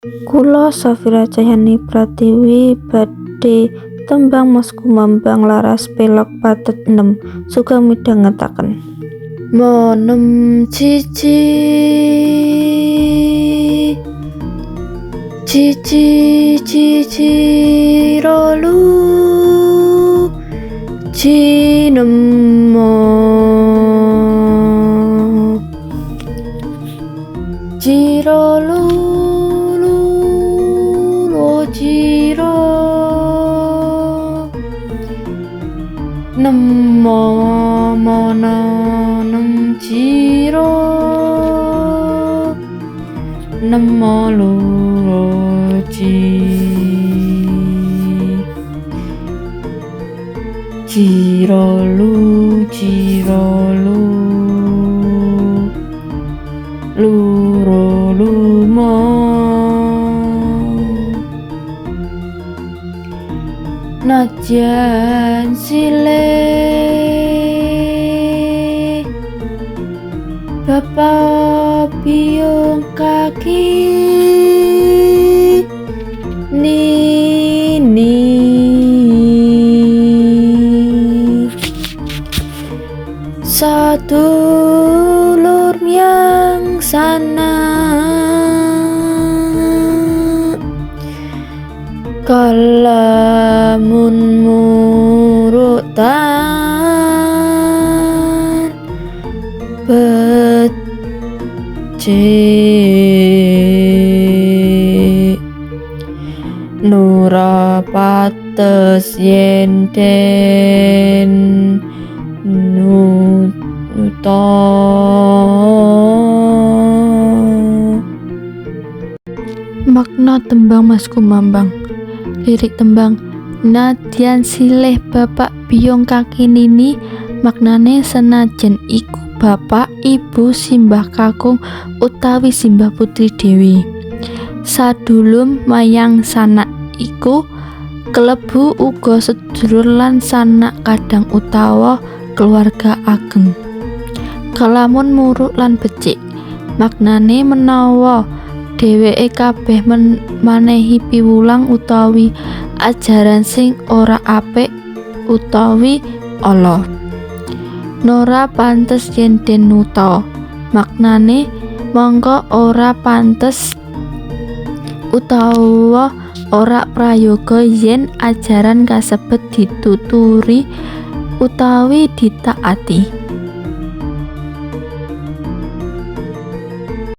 Kula Safira Cahyani Pratiwi badhe tembang Mas Kumambang laras pelok pathet 6 suka midhangetaken. Monem cici rolu cinemo cirolu ciro nemo mono nem ciro nemo loro cirolu loro lumo najan silih bapak biung kaki nini sadulur yang sana kalamun murutan becik nura pates yen den nuto makna tembang Mas Kumambang. Lirik tembang nadyan silih bapak biung kaki nini maknane senajan iku bapak ibu simbah kakung utawi simbah putri dewi sadulum mayang sanak iku kelebu uga sedulur lan sanak kadang utawa keluarga ageng. Kalamun muruk lan becik maknane menawa dheweke kabeh manehi piwulang utawi ajaran sing ora apik utawi ala. Nora pantes yen den nuta maknane mangka ora pantes utawa ora prayoga yen ajaran kasebut dituturi utawi ditaati.